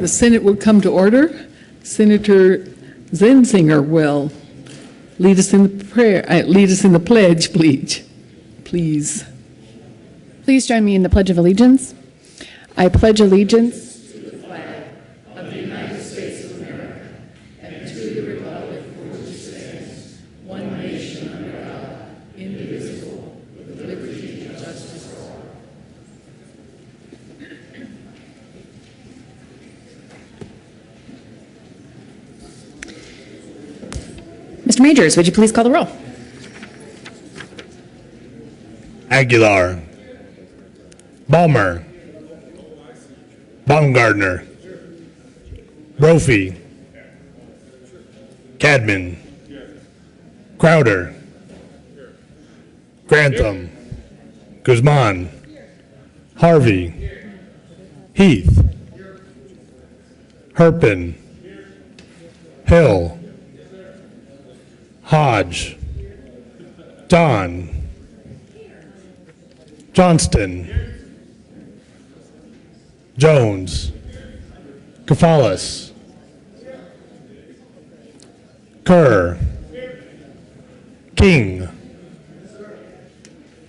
The Senate will come to order. Senator Zenzinger will lead us in the prayer. Lead us in the pledge, please. Please. Please join me in the Pledge of Allegiance. I pledge allegiance to the flag of the United States of America and to the republic for which it stands, one nation under God, indivisible, with liberty and justice for all. Mr. Majors, would you please call the roll? Aguilar, Balmer, Baumgartner, Brophy, Cadman, Crowder, Grantham, Guzman, Harvey, Heath, Herpin, Hill, Hodge, Don, Johnston, Jones, Kafalis, Kerr, King,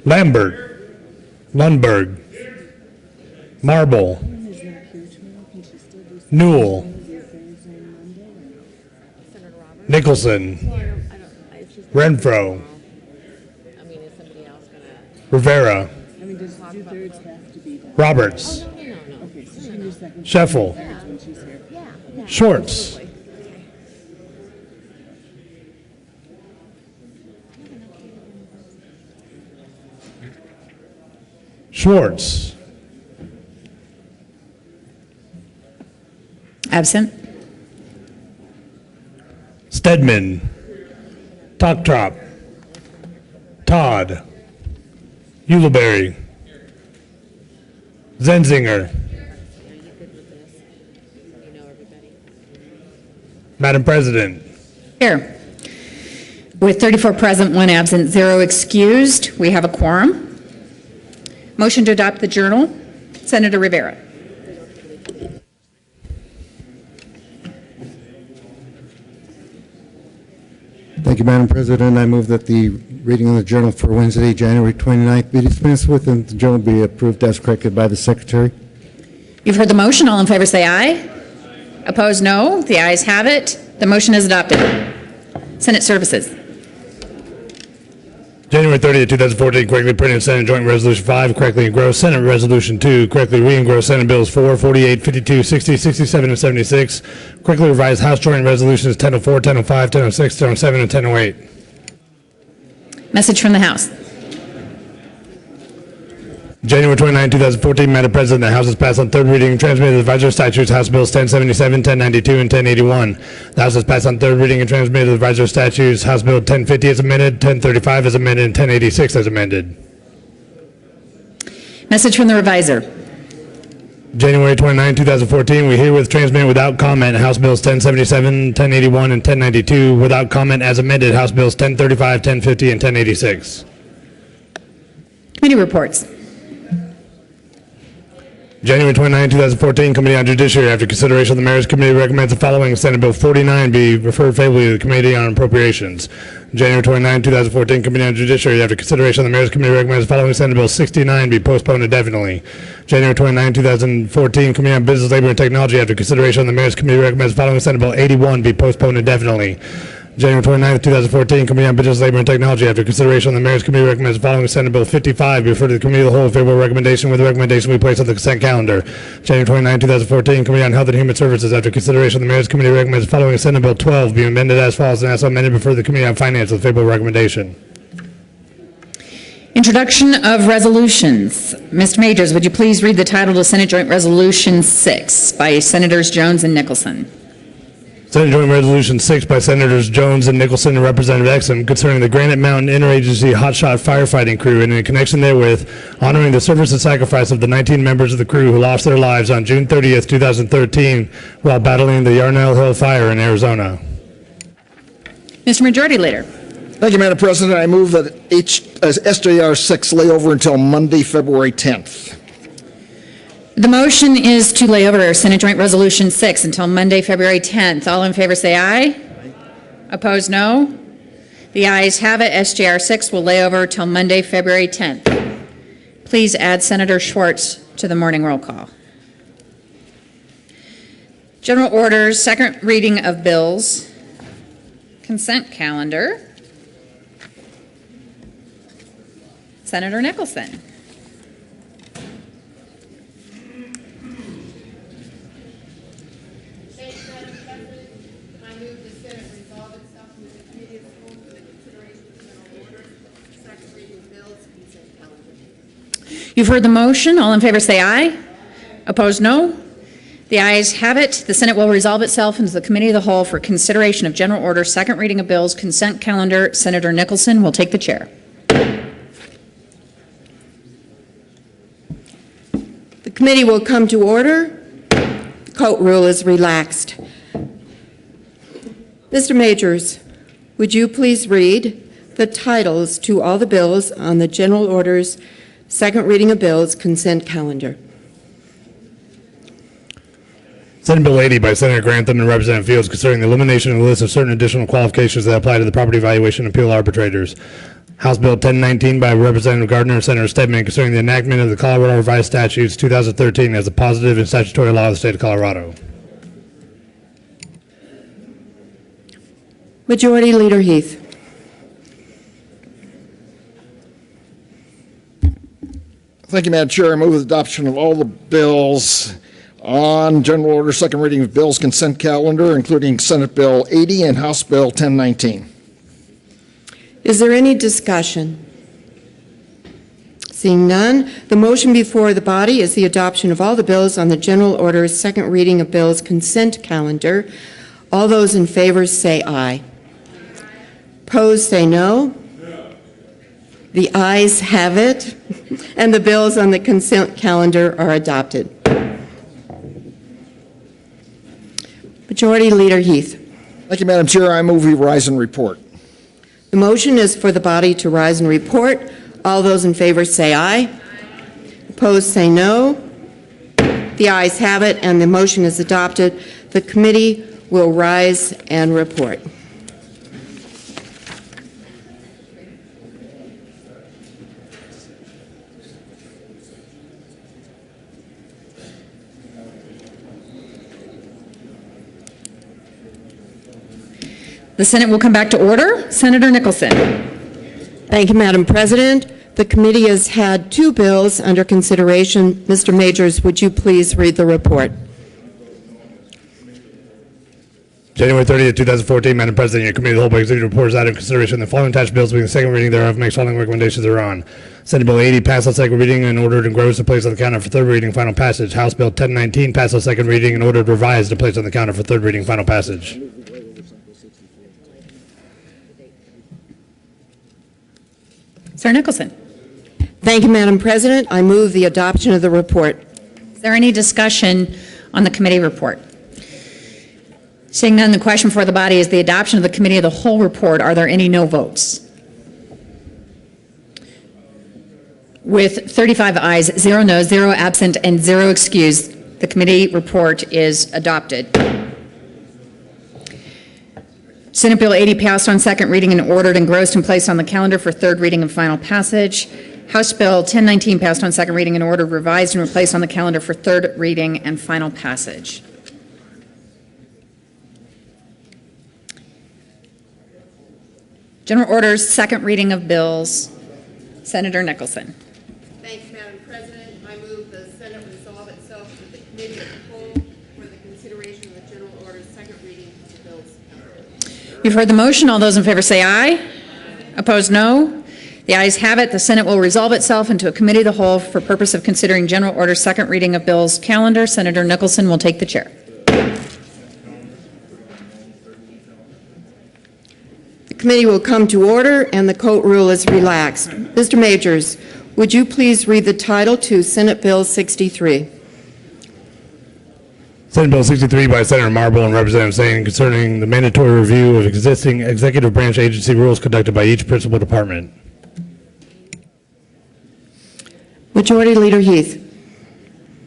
Lambert, Lundberg, Marble, Newell, Nicholson, Renfro, Rivera, Roberts, Sheffel, Schwartz, Schwartz, Absent. Stedman, Toktrop, Todd, Uleberry, Zenzinger. Madam President. Here. With 34 present, 1 absent, 0 excused, we have a quorum. Motion to adopt the journal. Senator Rivera. Thank you, Madam President. I move that the reading of the journal for Wednesday, January 29th be dispensed with and the journal be approved as corrected by the Secretary. You've heard the motion. All in favor say aye. Opposed, no. The ayes have it. The motion is adopted. Senate Services. January 30th, 2014, correctly printed Senate Joint Resolution 5, correctly engrossed Senate Resolution 2, correctly re-engrossed Senate Bills 4, 48, 52, 60, 67, and 76, correctly revised House Joint Resolutions 1004, 1005, 1006, 1007, and 1008. Message from the House. January 29, 2014, Madam President, the House has passed on third reading and transmitted the advisory statutes, House Bills 1077, 1092, and 1081. The House has passed on third reading and transmitted the advisory statutes, House Bill 1050 as amended, 1035 as amended, and 1086 as amended. Message from the Reviser. January 29, 2014, we herewith transmit without comment House Bills 1077, 1081, and 1092 without comment as amended, House Bills 1035, 1050, and 1086. Committee reports. January 29, 2014, Committee on Judiciary. After consideration of the Mayor's Committee recommends the following: Senate Bill 49 be referred favorably to the Committee on Appropriations. January 29, 2014, Committee on Judiciary. After consideration of the Mayor's Committee recommends the following: Senate Bill 69 be postponed indefinitely. January 29, 2014, Committee on Business, Labor, and Technology. After consideration of the Mayor's Committee recommends the following: Senate Bill 81 be postponed indefinitely. January 29, 2014, Committee on Business, Labor, and Technology. After consideration of the Mayor's Committee recommends the following: Senate Bill 55 be referred to the Committee of the Whole with favorable recommendation, with the recommendation be placed on the consent calendar. January 29, 2014, Committee on Health and Human Services. After consideration of the Mayor's Committee recommends the following: Senate Bill 12 be amended as follows and as amended before the Committee on Finance with favorable recommendation. Introduction of resolutions. Mr. Majors, would you please read the title to Senate Joint Resolution 6 by Senators Jones and Nicholson? Senate Joint Resolution 6 by Senators Jones and Nicholson and Representative Exum concerning the Granite Mountain Interagency Hotshot Firefighting Crew and in connection therewith honoring the service and sacrifice of the 19 members of the crew who lost their lives on June 30th, 2013 while battling the Yarnell Hill Fire in Arizona. Mr. Majority Leader. Thank you, Madam President. I move that SJR 6 lay over until Monday, February 10th. The motion is to lay over Senate Joint Resolution 6 until Monday, February 10th. All in favor say aye. Opposed, no. The ayes have it. SJR 6 will lay over till Monday, February 10th. Please add Senator Schwartz to the morning roll call. General orders, second reading of bills, consent calendar. Senator Nicholson. You've heard the motion. All in favor say aye. Opposed, no. The ayes have it. The Senate will resolve itself into the Committee of the Whole for consideration of general order, second reading of bills, consent calendar. Senator Nicholson will take the chair. The committee will come to order. The court rule is relaxed. Mr. Majors, would you please read the titles to all the bills on the general orders, second reading of bills, consent calendar? Senate Bill 80 by Senator Grantham and Representative Fields concerning the elimination of the list of certain additional qualifications that apply to the property valuation appeal arbitrators. House Bill 1019 by Representative Gardner and Senator Stedman concerning the enactment of the Colorado Revised Statutes 2013 as a positive and statutory law of the state of Colorado. Majority Leader Heath. Thank you, Madam Chair. I move the adoption of all the bills on general order, second reading of bills, consent calendar, including Senate Bill 80 and House Bill 1019. Is there any discussion? Seeing none, the motion before the body is the adoption of all the bills on the general order, second reading of bills, consent calendar. All those in favor say aye. Opposed say no. The ayes have it, and the bills on the consent calendar are adopted. Majority Leader Heath. Thank you, Madam Chair. I move we rise and report. The motion is for the body to rise and report. All those in favor say aye. Opposed say no. The ayes have it, and the motion is adopted. The committee will rise and report. The Senate will come back to order. Senator Nicholson. Thank you, Madam President. The committee has had two bills under consideration. Mr. Majors, would you please read the report? January 30th, 2014, Madam President, your Committee of the Whole by Executive Report is out of consideration. The following attached bills being the second reading thereof makes following recommendations thereon. Senate Bill 80 passed on second reading and ordered and grows to place on the counter for third reading and final passage. House Bill 1019 passed on second reading and ordered revised to place on the counter for third reading and final passage. Senator Nicholson. Thank you, Madam President. I move the adoption of the report. Is there any discussion on the committee report? Seeing none, the question before the body is the adoption of the Committee of the Whole report. Are there any no votes? With 35 ayes, 0 noes, 0 absent, and 0 excused, the committee report is adopted. Senate Bill 80 passed on second reading and ordered engrossed and placed on the calendar for third reading and final passage. House Bill 1019 passed on second reading and ordered revised and replaced on the calendar for third reading and final passage. General orders, second reading of bills. Senator Nicholson. Thank you, Madam President. I move the Senate resolve itself to the Committee of the Whole for the consideration of the general orders, second reading of the bills. You've heard the motion. All those in favor say aye. Opposed, no. The ayes have it. The Senate will resolve itself into a Committee of the Whole for purpose of considering general order, second reading of bills calendar. Senator Nicholson will take the chair. The committee will come to order and the court rule is relaxed. Mr. Majors, would you please read the title to Senate Bill 63? Senate Bill 63 by Senator Marble and Representative Zane concerning the mandatory review of existing executive branch agency rules conducted by each principal department. Majority Leader Heath.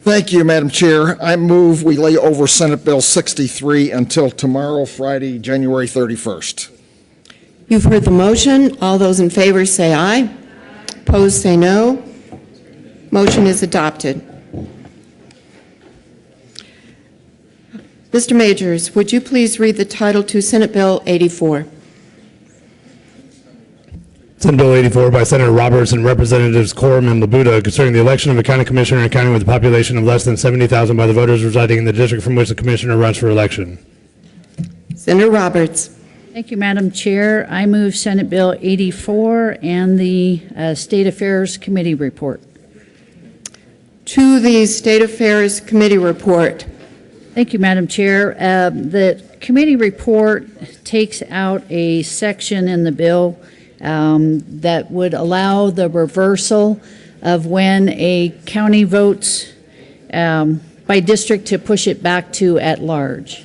Thank you, Madam Chair. I move we lay over Senate Bill 63 until tomorrow, Friday, January 31st. You've heard the motion. All those in favor say aye. Opposed, say no. Motion is adopted. Mr. Majors, would you please read the title to Senate Bill 84? Senate Bill 84 by Senator Roberts and Representatives Corum and Labuda concerning the election of a county commissioner in a county with a population of less than 70,000 by the voters residing in the district from which the commissioner runs for election. Senator Roberts. Thank you, Madam Chair. I move Senate Bill 84 and the State Affairs Committee report. To the State Affairs Committee report. Thank you, Madam Chair. The committee report takes out a section in the bill that would allow the reversal of when a county votes by district to push it back to at large.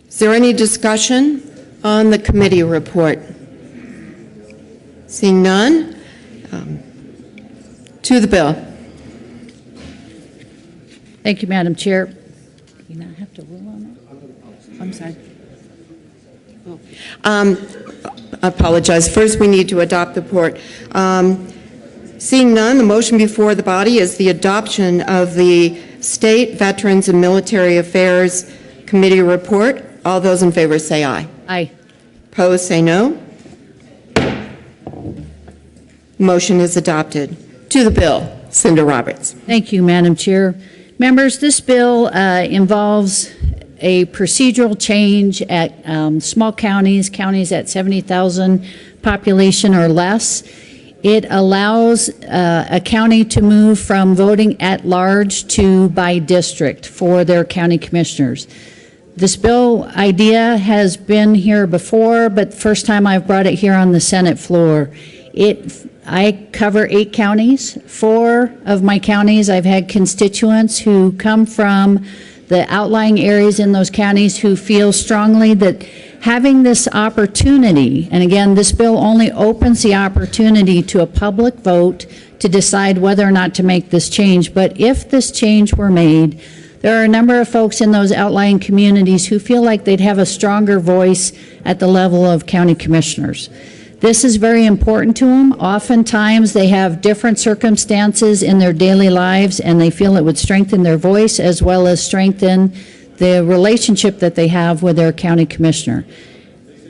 Is there any discussion on the committee report? Seeing none, to the bill. Thank you, Madam Chair. Do you not have to rule on it? I'm sorry. I apologize. First, we need to adopt the report. Seeing none, the motion before the body is the adoption of the State Veterans and Military Affairs Committee report. All those in favor say aye. Aye. Opposed, say no. Motion is adopted. To the bill, Senator Roberts. Thank you, Madam Chair. Members, this bill involves a procedural change at small counties, counties at 70,000 population or less. It allows a county to move from voting at large to by district for their county commissioners. This bill idea has been here before, but first time I've brought it here on the Senate floor. I cover 8 counties. 4 of my counties, I've had constituents who come from the outlying areas in those counties who feel strongly that having this opportunity, and again, this bill only opens the opportunity to a public vote to decide whether or not to make this change. But if this change were made, there are a number of folks in those outlying communities who feel like they'd have a stronger voice at the level of county commissioners. This is very important to them. Oftentimes, they have different circumstances in their daily lives, and they feel it would strengthen their voice as well as strengthen the relationship that they have with their county commissioner.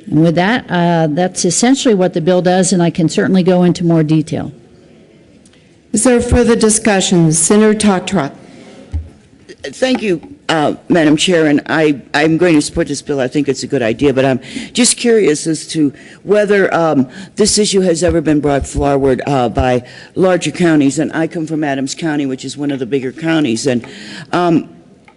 And with that, that's essentially what the bill does, and I can certainly go into more detail. Is there further discussion? Senator Totrock. Thank you, Madam Chair, and I'm going to support this bill. I think it's a good idea, but I'm just curious as to whether this issue has ever been brought forward by larger counties. And I come from Adams County, which is one of the bigger counties, and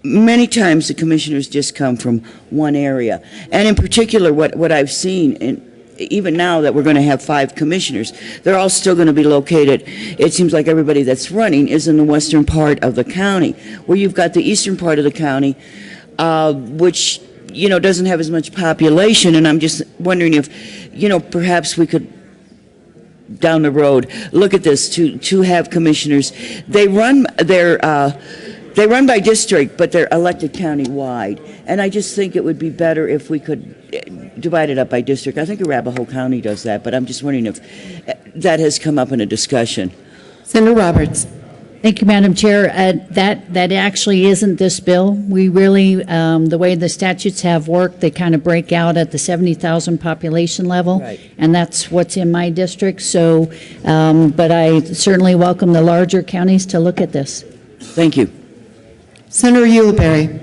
many times the commissioners just come from one area. And in particular, what I've seen even now that we're going to have 5 commissioners, they're all still going to be located. It seems like everybody that's running is in the western part of the county, where you've got the eastern part of the county, which, doesn't have as much population. And I'm just wondering if, perhaps we could, down the road, look at this to have commissioners. They run by district, but they're elected county-wide. And I just think it would be better if we could divide it up by district. I think Arapahoe County does that, but I'm just wondering if that has come up in a discussion. Senator Roberts. Thank you, Madam Chair. That actually isn't this bill. We really, the way the statutes have worked, they kind of break out at the 70,000 population level, Right. And that's what's in my district. So, but I certainly welcome the larger counties to look at this. Thank you. Senator Ulibarri.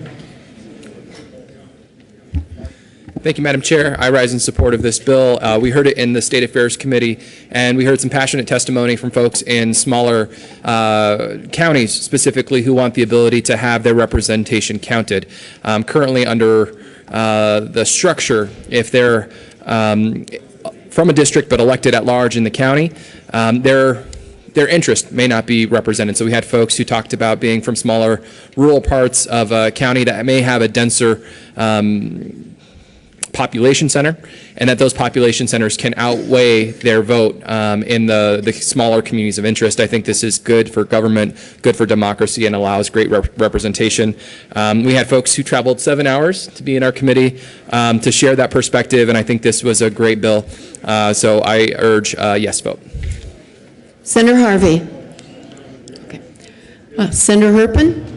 Thank you, Madam Chair. I rise in support of this bill. We heard it in the State Affairs Committee, and we heard some passionate testimony from folks in smaller counties specifically who want the ability to have their representation counted. Currently under the structure, if they're from a district but elected at large in the county, their interest may not be represented. So we had folks who talked about being from smaller rural parts of a county that may have a denser population center, and that those population centers can outweigh their vote in the smaller communities of interest. I think this is good for government, good for democracy, and allows great representation. We had folks who traveled 7 hours to be in our committee to share that perspective, and I think this was a great bill. So I urge yes vote. Senator Harvey. Okay. Senator Herpin.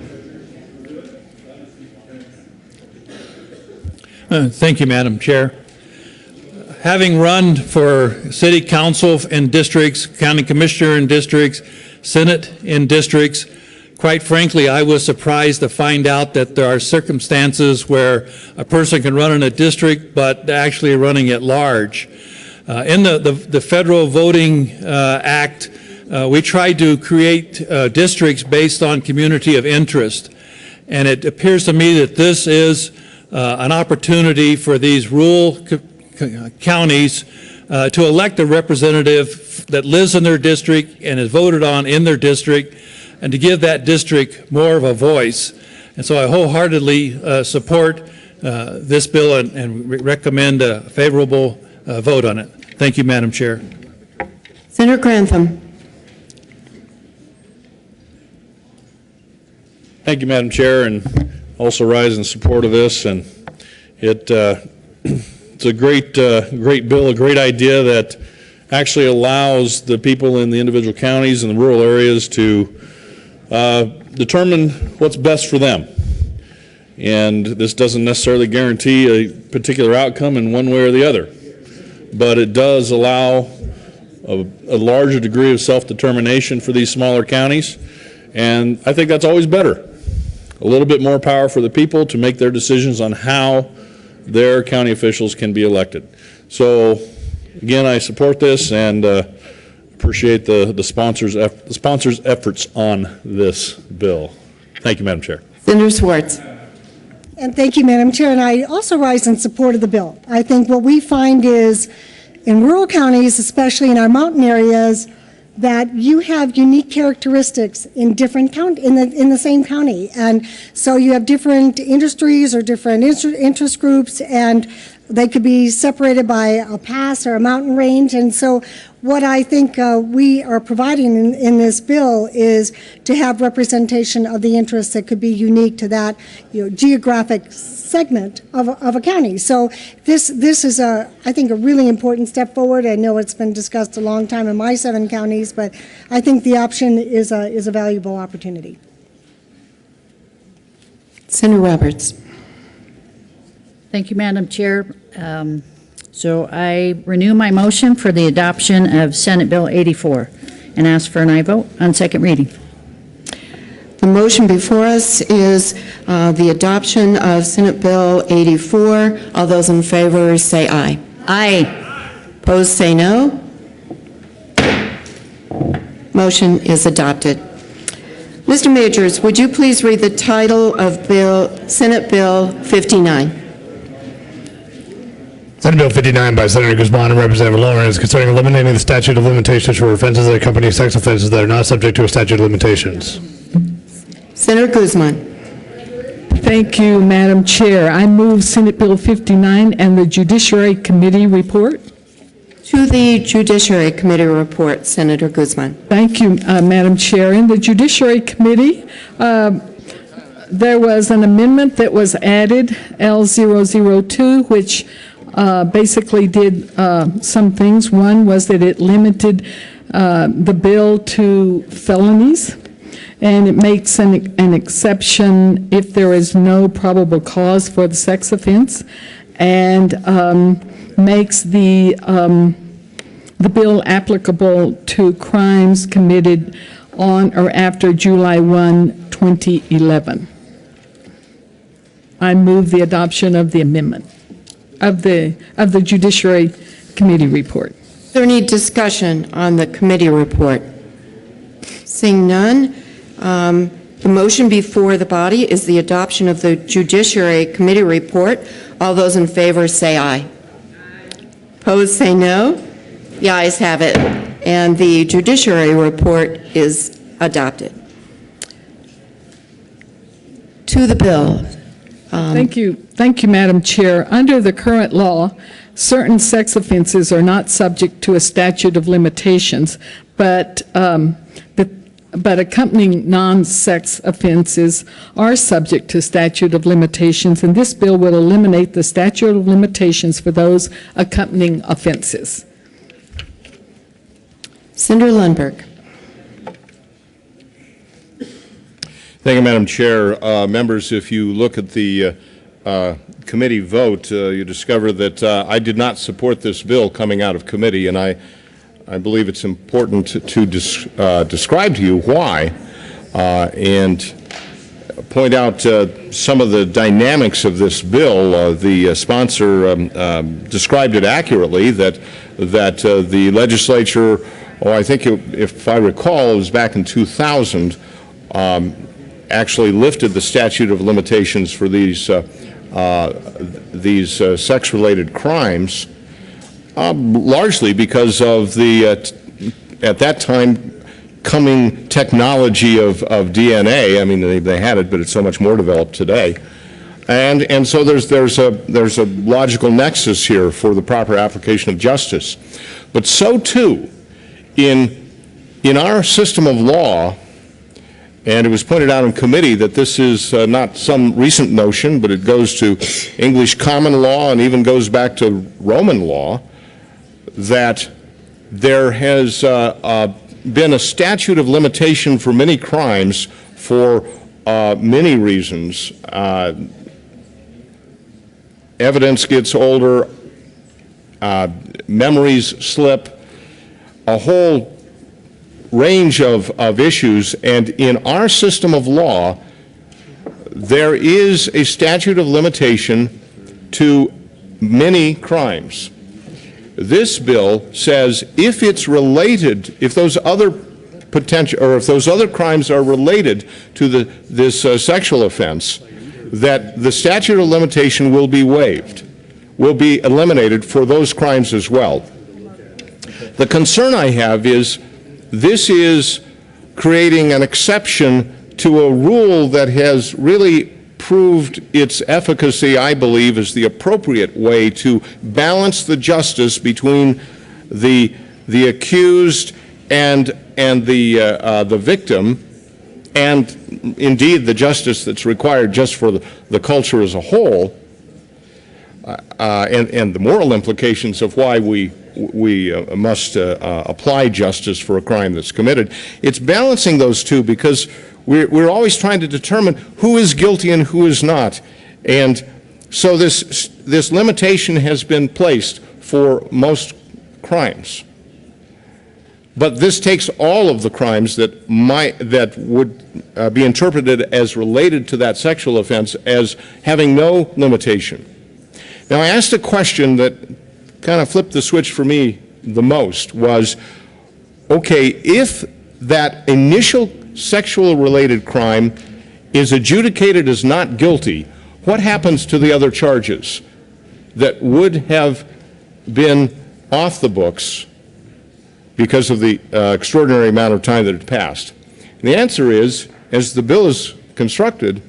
Thank you, Madam Chair. Having run for city council in districts, county commissioner in districts, senate in districts, quite frankly, I was surprised to find out that there are circumstances where a person can run in a district, but actually running at large. In the Federal Voting Act, we tried to create districts based on community of interest. And it appears to me that this is an opportunity for these rural counties to elect a representative that lives in their district and is voted on in their district, and to give that district more of a voice. And so I wholeheartedly support this bill and recommend a favorable vote on it. Thank you, Madam Chair. Senator Grantham. Thank you, Madam Chair, and also rise in support of this. And it's a great bill, a great idea that actually allows the people in the individual counties and the rural areas to determine what's best for them. And this doesn't necessarily guarantee a particular outcome in one way or the other, but it does allow a larger degree of self-determination for these smaller counties, and I think that's always better. A little bit more power for the people to make their decisions on how their county officials can be elected. So again, I support this and appreciate the sponsors' efforts on this bill. Thank you, Madam Chair. Senator Swartz. And thank you, Madam Chair. And I also rise in support of the bill. I think what we find is in rural counties, especially in our mountain areas, that you have unique characteristics in different in the same county, and so you have different industries or different interest groups, and they could be separated by a pass or a mountain range. And so what I think we are providing in this bill is to have representation of the interests that could be unique to that geographic segment of a county. So this is I think a really important step forward. I know it's been discussed a long time in my 7 counties, but I think the option is a valuable opportunity. Senator Roberts. Thank you, Madam Chair. So I renew my motion for the adoption of Senate Bill 84 and ask for an aye vote on second reading. The motion before us is the adoption of Senate Bill 84. All those in favor say aye. Aye. Opposed say no. Motion is adopted. Mr. Majors, would you please read the title of Senate Bill 59? Senate Bill 59 by Senator Guzman and Representative Lawrence concerning eliminating the statute of limitations for offenses that accompany sex offenses that are not subject to a statute of limitations. Senator Guzman. Thank you, Madam Chair. I move Senate Bill 59 and the Judiciary Committee report. To the Judiciary Committee report, Senator Guzman. Thank you, Madam Chair. In the Judiciary Committee, there was an amendment that was added, L002, which basically did some things. One was that it limited the bill to felonies, and it makes an exception if there is no probable cause for the sex offense, and makes the bill applicable to crimes committed on or after July 1, 2011. I move the adoption of the amendment of the Judiciary Committee report. Is there any discussion on the committee report? Seeing none, the motion before the body is the adoption of the Judiciary Committee report. All those in favor say aye. Opposed say no. The ayes have it, and the Judiciary report is adopted. To the bill. Thank you. Thank you, Madam Chair. Under the current law, certain sex offenses are not subject to a statute of limitations, but accompanying non-sex offenses are subject to statute of limitations, and this bill will eliminate the statute of limitations for those accompanying offenses. Senator Lundberg. Thank you, Madam Chair. Members, if you look at the committee vote, you discover that I did not support this bill coming out of committee, and I believe it's important to describe to you why and point out some of the dynamics of this bill. The sponsor described it accurately, that the legislature, I think if I recall, it was back in 2000, actually lifted the statute of limitations for these sex-related crimes, largely because of the, at that time, coming technology of DNA. I mean, they had it, but it's so much more developed today. And so there's a logical nexus here for the proper application of justice. But so too, in our system of law, and it was pointed out in committee that this is not some recent notion, but it goes to English common law and even goes back to Roman law, that there has been a statute of limitation for many crimes for many reasons. Evidence gets older, memories slip, a whole range of issues, and in our system of law, there is a statute of limitation to many crimes. This bill says if it's related, if those other potential, or if those other crimes are related to this sexual offense, that the statute of limitation will be waived, will be eliminated for those crimes as well. The concern I have is this is creating an exception to a rule that has really proved its efficacy, I believe, as the appropriate way to balance the justice between the accused and the victim, and indeed the justice that's required just for the culture as a whole, and the moral implications of why we must apply justice for a crime that's committed. It's balancing those two, because we're always trying to determine who is guilty and who is not. And so this limitation has been placed for most crimes. But this takes all of the crimes that would be interpreted as related to that sexual offense as having no limitation. Now, I asked a question that kind of flipped the switch for me the most, was, okay, if that initial sexual related crime is adjudicated as not guilty, what happens to the other charges that would have been off the books because of the extraordinary amount of time that had passed? And the answer is, as the bill is constructed,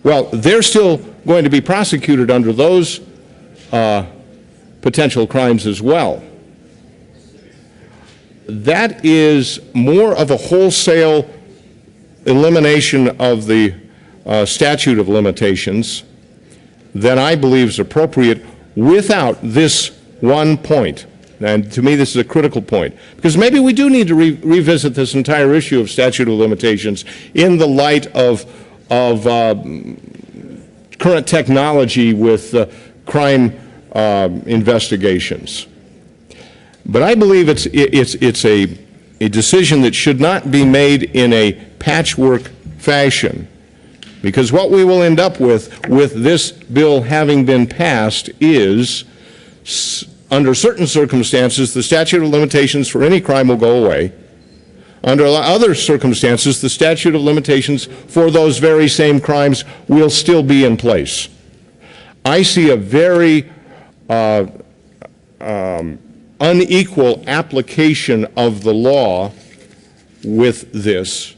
well, they're still going to be prosecuted under those potential crimes as well. That is more of a wholesale elimination of the statute of limitations than I believe is appropriate without this one point. And to me, this is a critical point, because maybe we do need to revisit this entire issue of statute of limitations in the light of current technology with crime investigations. But I believe it's a decision that should not be made in a patchwork fashion, because what we will end up with this bill having been passed is, under certain circumstances, the statute of limitations for any crime will go away. Under other circumstances, the statute of limitations for those very same crimes will still be in place. I see a very unequal application of the law with this,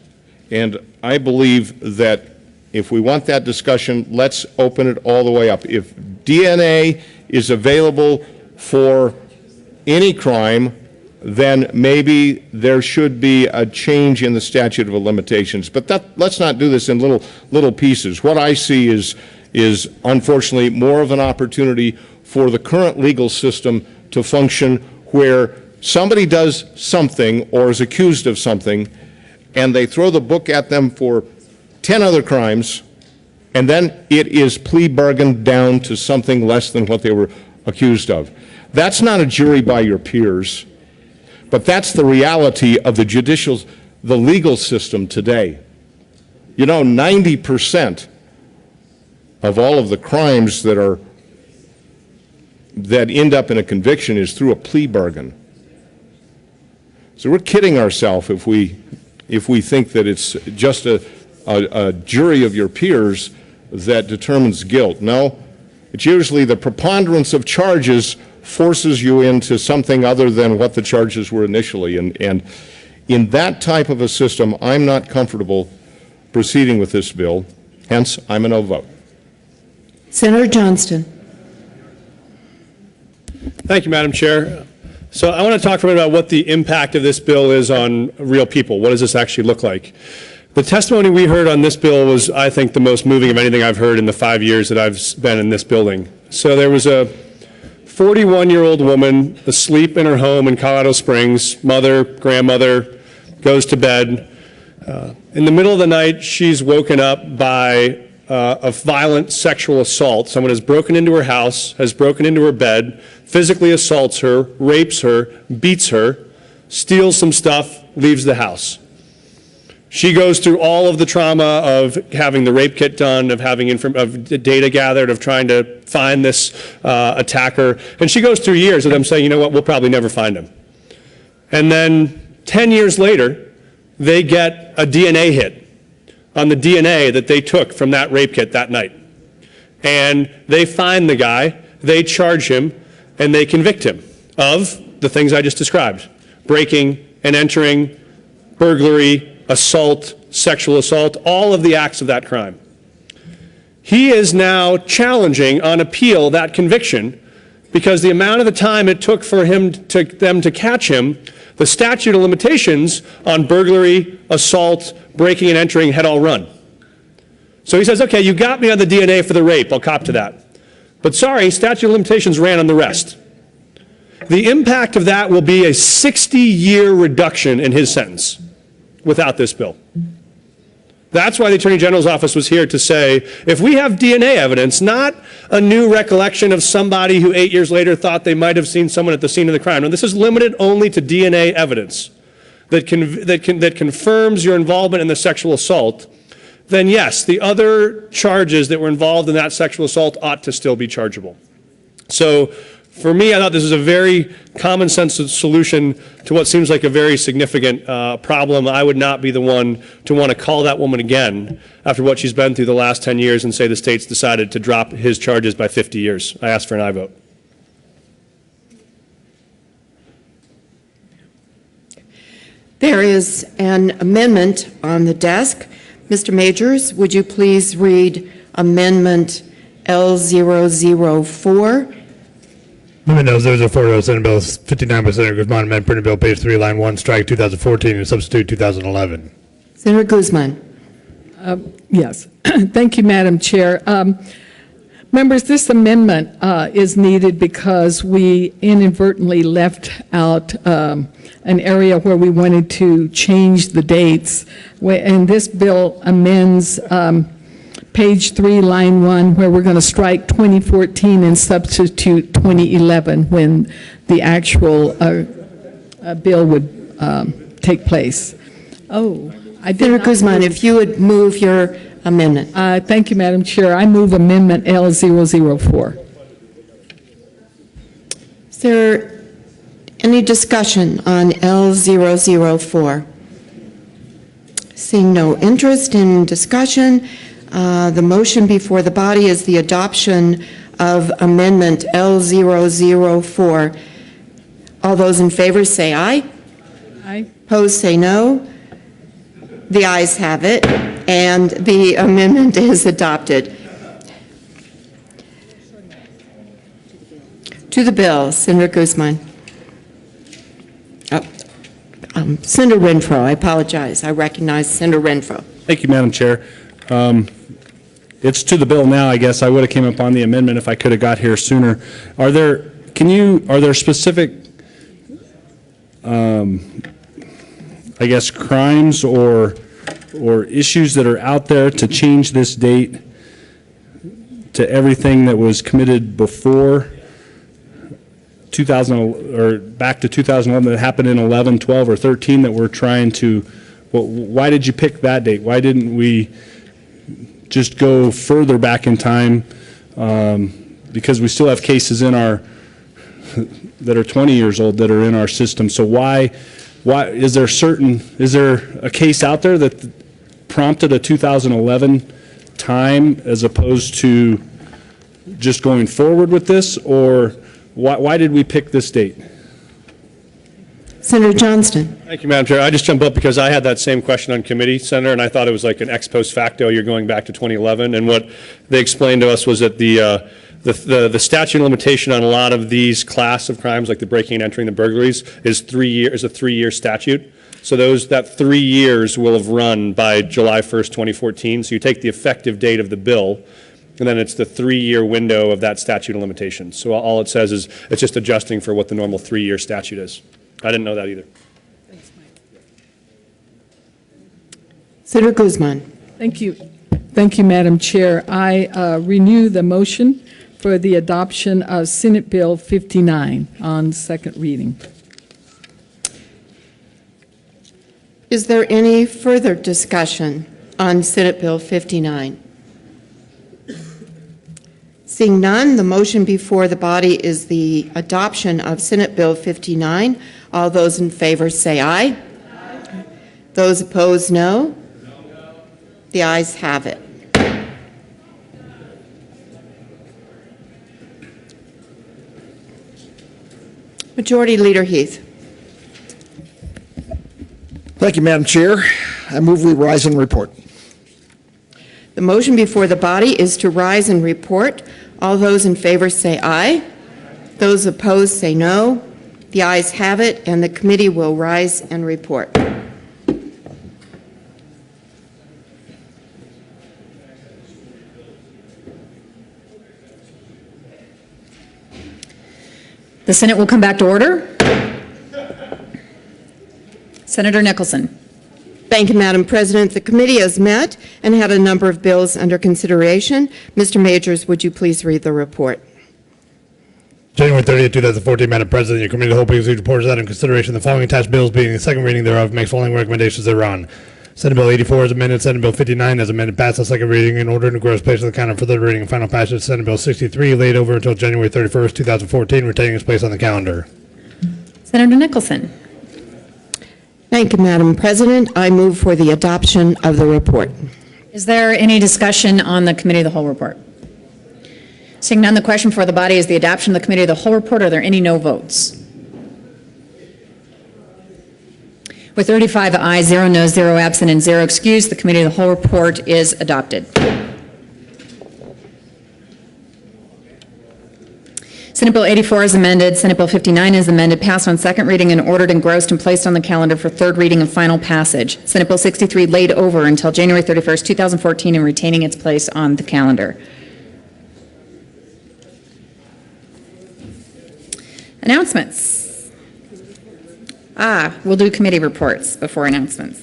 and I believe that if we want that discussion, let's open it all the way up. If DNA is available for any crime, then maybe there should be a change in the statute of limitations. But let's not do this in little pieces. What I see is unfortunately more of an opportunity for the current legal system to function where somebody does something or is accused of something, and they throw the book at them for 10 other crimes, and then it is plea bargained down to something less than what they were accused of. That's not a jury by your peers, but that's the reality of the legal system today. You know, 90% of all of the crimes that end up in a conviction is through a plea bargain. So we're kidding ourselves if we think that it's just a jury of your peers that determines guilt. No, it's usually the preponderance of charges forces you into something other than what the charges were initially. And in that type of a system, I'm not comfortable proceeding with this bill. Hence, I'm a no vote. Senator Johnston. Thank you, Madam Chair. So I want to talk for a minute about what the impact of this bill is on real people. What does this actually look like? The testimony we heard on this bill was, I think, the most moving of anything I've heard in the 5 years that I've been in this building. So there was a 41-year-old woman asleep in her home in Colorado Springs, mother, grandmother, goes to bed. In the middle of the night, she's woken up by a violent sexual assault. Someone has broken into her house, has broken into her bed, physically assaults her, rapes her, beats her, steals some stuff, leaves the house. She goes through all of the trauma of having the rape kit done, of having data gathered, of trying to find this attacker. And she goes through years of them saying, you know what, we'll probably never find him. And then 10 years later, they get a DNA hit on the DNA that they took from that rape kit that night. And they find the guy, they charge him, and they convict him of the things I just described: breaking and entering, burglary, assault, sexual assault, all of the acts of that crime. He is now challenging on appeal that conviction because the amount of the time it took for them to catch him, the statute of limitations on burglary, assault, breaking and entering had all run. So he says, okay, you got me on the DNA for the rape, I'll cop to that. But sorry, statute of limitations ran on the rest. The impact of that will be a 60-year reduction in his sentence without this bill. That's why the Attorney General's office was here to say, if we have DNA evidence, not a new recollection of somebody who 8 years later thought they might have seen someone at the scene of the crime. No, this is limited only to DNA evidence that confirms your involvement in the sexual assault, then yes, the other charges that were involved in that sexual assault ought to still be chargeable. So for me, I thought this was a very common sense solution to what seems like a very significant problem. I would not be the one to want to call that woman again after what she's been through the last 10 years and say the state's decided to drop his charges by 50 years. I ask for an aye vote. There is an amendment on the desk. Mr. Majors, would you please read Amendment L004? Amendment L004, Senate Bill 59 by Senator Guzman, amend printed bill, page 3, line 1, strike 2014 and substitute 2011. Senator Guzman. Yes. Thank you, Madam Chair. Members, this amendment is needed because we inadvertently left out an area where we wanted to change the dates. And this bill amends page 3, line 1, where we're going to strike 2014 and substitute 2011 when the actual bill would take place. Oh, Senator Guzman, if you would move your amendment. Thank you, Madam Chair. I move Amendment L004. Is there any discussion on L004? Seeing no interest in discussion, the motion before the body is the adoption of Amendment L004. All those in favor say aye. Aye. Opposed say no. The ayes have it, and the amendment is adopted. To the bill, Senator Guzman. Senator Renfro, I apologize. I recognize Senator Renfro. Thank you, Madam Chair. It's to the bill now, I guess. I would have came up on the amendment if I could have got here sooner. Are there specific, I guess, crimes or issues that are out there to change this date to everything that was committed before 2000 or back to 2011 that happened in 11, 12, or 13 that we're trying to, well, why did you pick that date? Why didn't we just go further back in time? Because we still have cases in our, that are 20 years old that are in our system. So why is there a case out there that prompted a 2011 time as opposed to just going forward with this, or why did we pick this date? Senator Johnston. Thank you, Madam Chair. I just jumped up because I had that same question on committee, Senator, and I thought it was like an ex post facto, you're going back to 2011, and what they explained to us was that the statute of limitation on a lot of these class of crimes, like the breaking and entering, the burglaries, is a 3-year statute. So that 3 years will have run by July 1st, 2014. So you take the effective date of the bill, and then it's the 3-year window of that statute of limitations. So all it says is it's just adjusting for what the normal 3-year statute is. I didn't know that either. Senator Guzman. Thank you. Thank you, Madam Chair. I renew the motion for the adoption of Senate Bill 59 on second reading. Is there any further discussion on Senate Bill 59? Seeing none, the motion before the body is the adoption of Senate Bill 59. All those in favor say aye. Aye. Those opposed, no. The ayes have it. Majority Leader Heath. Thank you, Madam Chair. I move we rise and report. The motion before the body is to rise and report. All those in favor say aye. Those opposed say no. The ayes have it, and the committee will rise and report. The Senate will come back to order. Senator Nicholson. Thank you, Madam President. The committee has met and had a number of bills under consideration. Mr. Majors, would you please read the report? January 30th, 2014, Madam President, your committee, the whole Biggsley report is that in consideration the following attached bills being the second reading thereof makes following recommendations thereon. Senate Bill 84 is amended. Senate Bill 59 as amended passed on second reading in order to gross place on the counter for third reading and final passage. Senate Bill 63 laid over until January 31st, 2014, retaining its place on the calendar. Senator Nicholson. Thank you, Madam President. I move for the adoption of the report. Is there any discussion on the committee of the whole report? Seeing none, the question for the body is the adoption of the committee of the whole report. Are there any no votes? With 35 ayes, 0 noes, 0 absent, and 0 excused, the committee of the whole report is adopted. Senate Bill 84 is amended. Senate Bill 59 is amended, passed on second reading and ordered, engrossed, and placed on the calendar for third reading and final passage. Senate Bill 63 laid over until January 31st, 2014, and retaining its place on the calendar. Announcements. We'll do committee reports before announcements.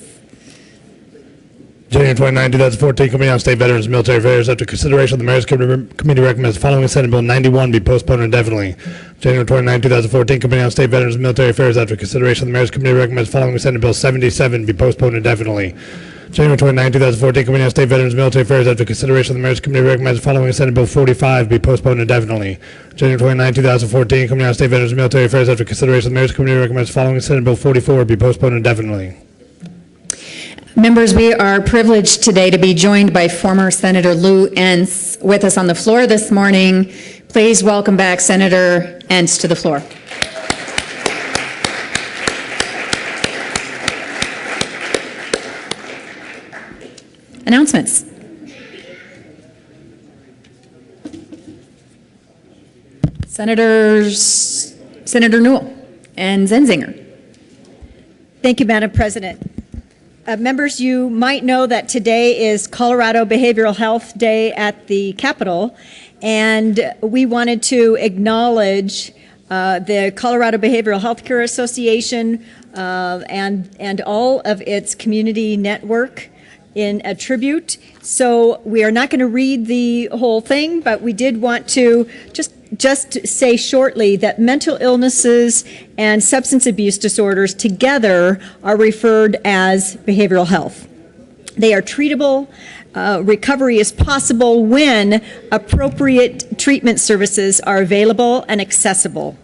January 29, 2014, Committee on State Veterans and Military Affairs. After consideration, the Mayor's Committee recommends the following Senate Bill 91 be postponed indefinitely. January 29, 2014, Committee on State Veterans and Military Affairs. After consideration, the Mayor's Committee recommends the following Senate Bill 77 be postponed indefinitely. January 29, 2014, Committee on State Veterans and Military Affairs. After consideration, the Mayor's Committee recommends the following Senate Bill 45 be postponed indefinitely. January 29, 2014, Committee on State Veterans and Military Affairs. After consideration, the Mayor's Committee recommends the following Senate Bill 44 be postponed indefinitely. Members, we are privileged today to be joined by former Senator Lou Entz with us on the floor this morning. Please welcome back Senator Entz to the floor. Announcements. Senator Newell and Zenzinger. Thank you, Madam President. Members, you might know that today is Colorado Behavioral Health Day at the Capitol, and we wanted to acknowledge the Colorado Behavioral Healthcare Association and all of its community network in a tribute. So we are not going to read the whole thing, but we did want to just say shortly that mental illnesses and substance abuse disorders together are referred as behavioral health. They are treatable. Recovery is possible when appropriate treatment services are available and accessible.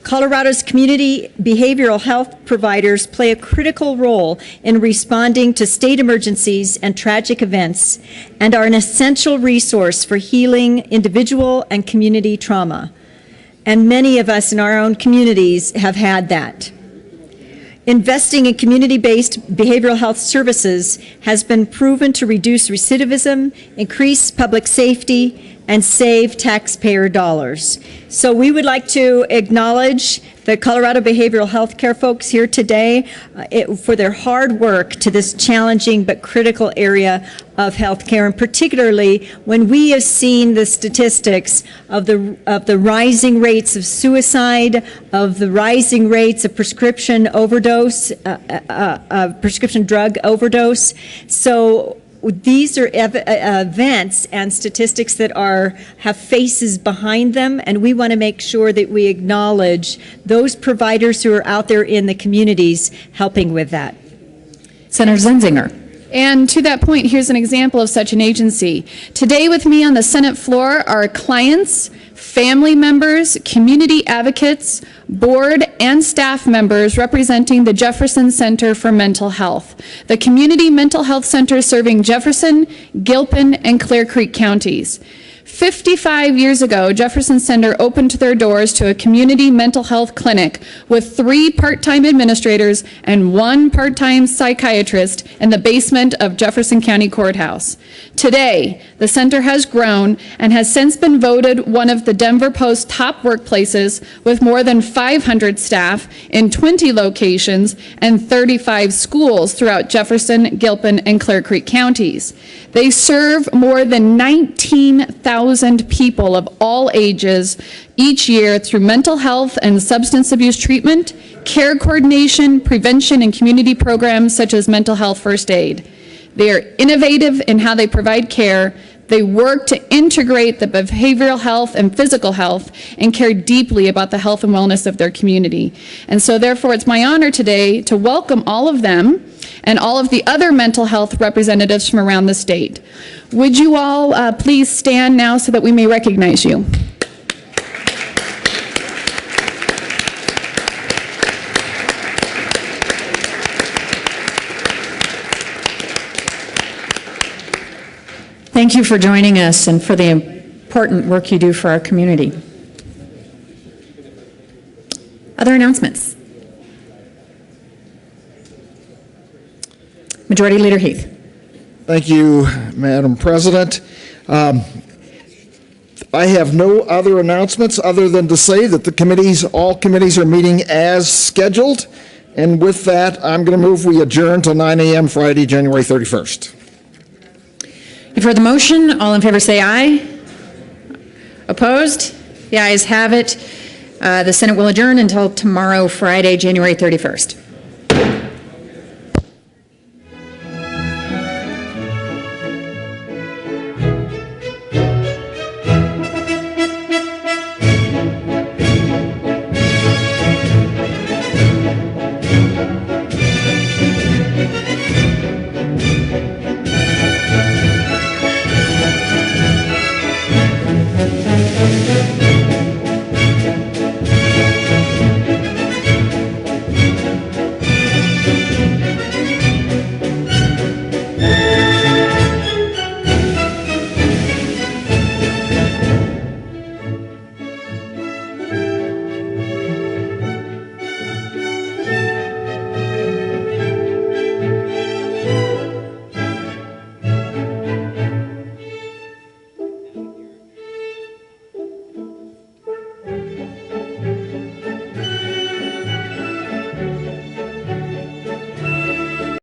Colorado's community behavioral health providers play a critical role in responding to state emergencies and tragic events and are an essential resource for healing individual and community trauma. And many of us in our own communities have had that. Investing in community-based behavioral health services has been proven to reduce recidivism, increase public safety, and save taxpayer dollars. So we would like to acknowledge the Colorado Behavioral Health Care folks here today for their hard work to this challenging but critical area of healthcare, and particularly when we have seen the statistics of the rising rates of suicide, of the rising rates of prescription overdose, prescription drug overdose. So these are events and statistics that have faces behind them, and we want to make sure that we acknowledge those providers who are out there in the communities helping with that. Senator Zenzinger. And to that point, here's an example of such an agency. Today with me on the Senate floor are clients, family members, community advocates, board and staff members representing the Jefferson Center for Mental Health, the community mental health center serving Jefferson, Gilpin, and Clear Creek counties. 55 years ago, Jefferson Center opened their doors to a community mental health clinic with 3 part-time administrators and 1 part-time psychiatrist in the basement of Jefferson County Courthouse. Today, the center has grown and has since been voted one of the Denver Post top workplaces with more than 500 staff in 20 locations and 35 schools throughout Jefferson, Gilpin, and Clear Creek counties. They serve more than 19,000 people of all ages each year through mental health and substance abuse treatment, care coordination, prevention, and community programs such as mental health first aid. They are innovative in how they provide care. They work to integrate the behavioral health and physical health and care deeply about the health and wellness of their community. And so therefore, it's my honor today to welcome all of them and all of the other mental health representatives from around the state. Would you all please stand now so that we may recognize you? Thank you for joining us and for the important work you do for our community. Other announcements? Majority Leader Heath. Thank you, Madam President. I have no other announcements other than to say that all committees are meeting as scheduled. And with that, I'm going to move we adjourn till 9 a.m. Friday, January 31st. You've heard the motion. All in favor say aye. Opposed? The ayes have it. The Senate will adjourn until tomorrow, Friday, January 31st.